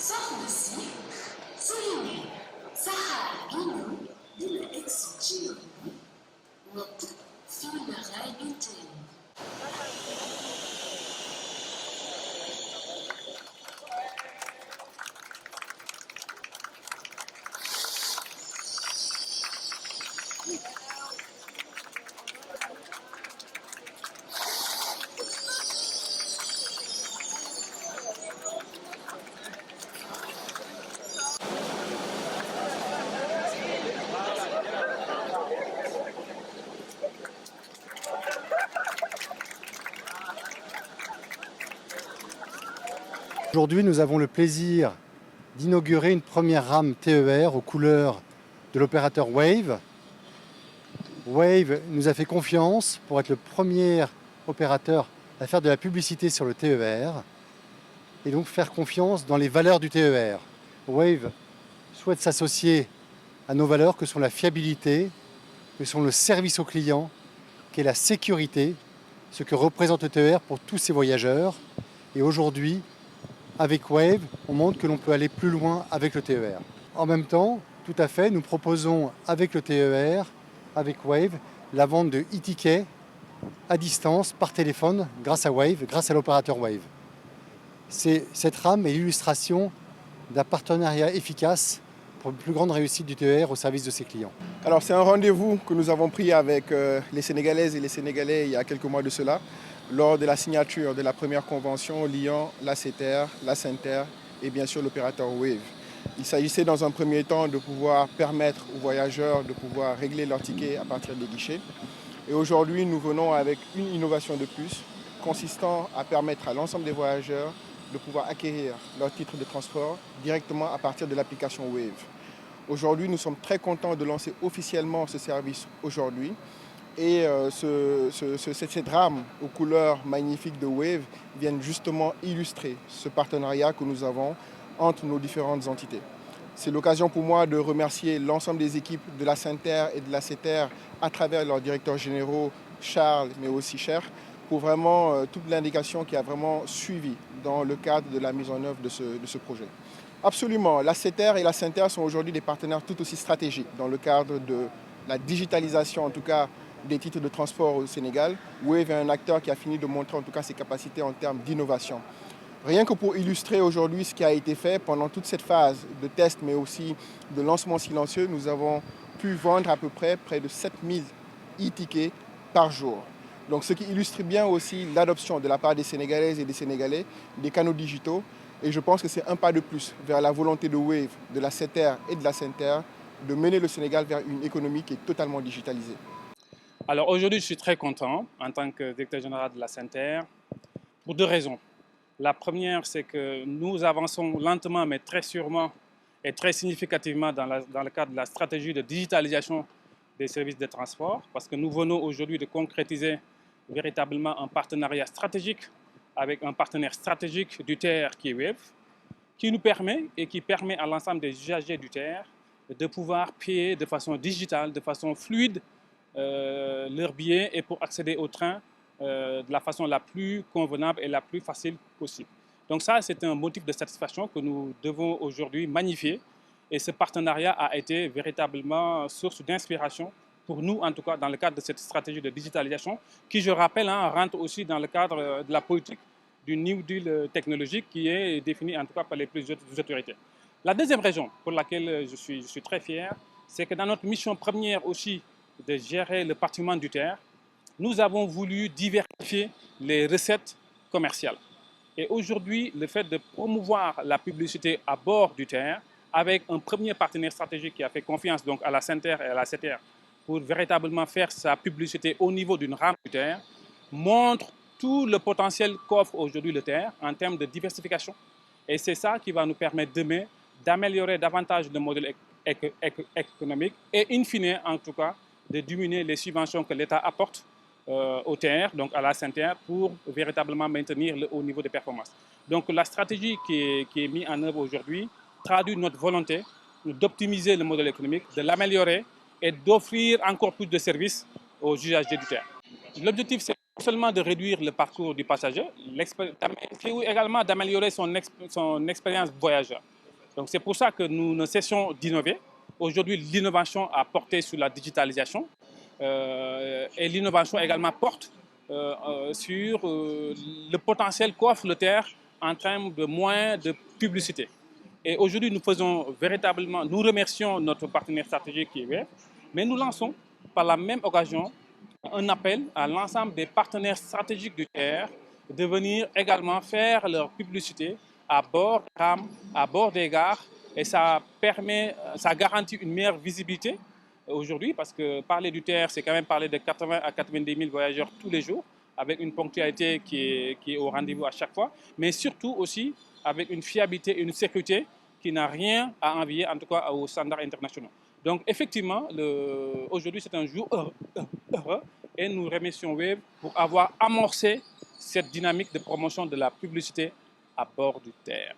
Soxna si Serigne saxaar gi ñëw di la egsi ci yoon bi nekk fii la raay bi teel. Aujourd'hui, nous avons le plaisir d'inaugurer une première rame TER aux couleurs de l'opérateur Wave. Wave nous a fait confiance pour être le premier opérateur à faire de la publicité sur le TER et donc faire confiance dans les valeurs du TER. Wave souhaite s'associer à nos valeurs que sont la fiabilité, que sont le service au client, qui est la sécurité, ce que représente le TER pour tous ses voyageurs. Et aujourd'hui, avec Wave, on montre que l'on peut aller plus loin avec le TER. En même temps, tout à fait, nous proposons avec le TER, avec Wave, la vente de e-tickets à distance, par téléphone, grâce à Wave, grâce à l'opérateur Wave. Cette rame est l'illustration d'un partenariat efficace pour une plus grande réussite du TER au service de ses clients. Alors c'est un rendez-vous que nous avons pris avec les Sénégalaises et les Sénégalais il y a quelques mois de cela, lors de la signature de la première convention liant la CETER, la SENTER et bien sûr l'opérateur Wave. Il s'agissait dans un premier temps de pouvoir permettre aux voyageurs de pouvoir régler leurs tickets à partir des guichets. Et aujourd'hui, nous venons avec une innovation de plus, consistant à permettre à l'ensemble des voyageurs de pouvoir acquérir leur titre de transport directement à partir de l'application Wave. Aujourd'hui, nous sommes très contents de lancer officiellement ce service aujourd'hui. Et cette rame aux couleurs magnifiques de Wave viennent justement illustrer ce partenariat que nous avons entre nos différentes entités. C'est l'occasion pour moi de remercier l'ensemble des équipes de la SENTER et de la CETER à travers leurs directeurs généraux, Charles, mais aussi Cher, pour vraiment toute l'indication qui a vraiment suivi dans le cadre de la mise en œuvre de ce projet. Absolument, la CETER et la SENTER sont aujourd'hui des partenaires tout aussi stratégiques dans le cadre de la digitalisation, en tout cas, des titres de transport au Sénégal. Wave est un acteur qui a fini de montrer en tout cas ses capacités en termes d'innovation. Rien que pour illustrer aujourd'hui ce qui a été fait pendant toute cette phase de test, mais aussi de lancement silencieux, nous avons pu vendre à peu près de 7000 e-tickets par jour. Donc ce qui illustre bien aussi l'adoption de la part des Sénégalaises et des Sénégalais des canaux digitaux. Et je pense que c'est un pas de plus vers la volonté de Wave, de la CETER et de la SENTER de mener le Sénégal vers une économie qui est totalement digitalisée. Alors aujourd'hui, je suis très content en tant que directeur général de la SENTER pour deux raisons. La première, c'est que nous avançons lentement mais très sûrement et très significativement dans le cadre de la stratégie de digitalisation des services de transport parce que nous venons aujourd'hui de concrétiser véritablement un partenariat stratégique avec un partenaire stratégique du TER qui est Wave, qui nous permet et qui permet à l'ensemble des usagers du TER de pouvoir payer de façon digitale, de façon fluide, leurs billets et pour accéder au train de la façon la plus convenable et la plus facile possible. Donc ça, c'est un motif de satisfaction que nous devons aujourd'hui magnifier. Et ce partenariat a été véritablement source d'inspiration pour nous, en tout cas, dans le cadre de cette stratégie de digitalisation, qui, je rappelle, rentre aussi dans le cadre de la politique du New Deal technologique qui est définie, en tout cas, par les plus hautes autorités. La deuxième raison pour laquelle je suis très fier, c'est que dans notre mission première aussi de gérer le patrimoine du TER, nous avons voulu diversifier les recettes commerciales. Et aujourd'hui, le fait de promouvoir la publicité à bord du TER, avec un premier partenaire stratégique qui a fait confiance donc à la SENTER et à la CETER pour véritablement faire sa publicité au niveau d'une rame du TER, montre tout le potentiel qu'offre aujourd'hui le TER en termes de diversification. Et c'est ça qui va nous permettre demain d'améliorer davantage le modèle économique et in fine, en tout cas, de diminuer les subventions que l'État apporte au TER, donc à la SENTER, pour véritablement maintenir le haut niveau de performance. Donc la stratégie qui est mise en œuvre aujourd'hui traduit notre volonté d'optimiser le modèle économique, de l'améliorer et d'offrir encore plus de services aux usagers du TER. L'objectif, c'est non seulement de réduire le parcours du passager, c'est également d'améliorer son expérience voyageur. Donc c'est pour ça que nous ne cessons d'innover. Aujourd'hui, l'innovation a porté sur la digitalisation et l'innovation également porte sur le potentiel qu'offre le TER en termes de moyens de publicité. Et aujourd'hui, nous faisons véritablement, nous remercions notre partenaire stratégique qui est WEF, mais nous lançons par la même occasion un appel à l'ensemble des partenaires stratégiques du TER de venir également faire leur publicité à bord des rames, à bord des gares, et ça garantit une meilleure visibilité aujourd'hui, parce que parler du TER, c'est quand même parler de 80 à 90 000 voyageurs tous les jours, avec une ponctualité qui est au rendez-vous à chaque fois, mais surtout aussi avec une fiabilité et une sécurité qui n'a rien à envier, en tout cas aux standards internationaux. Donc effectivement, aujourd'hui c'est un jour heureux et nous remercions Wave pour avoir amorcé cette dynamique de promotion de la publicité à bord du TER.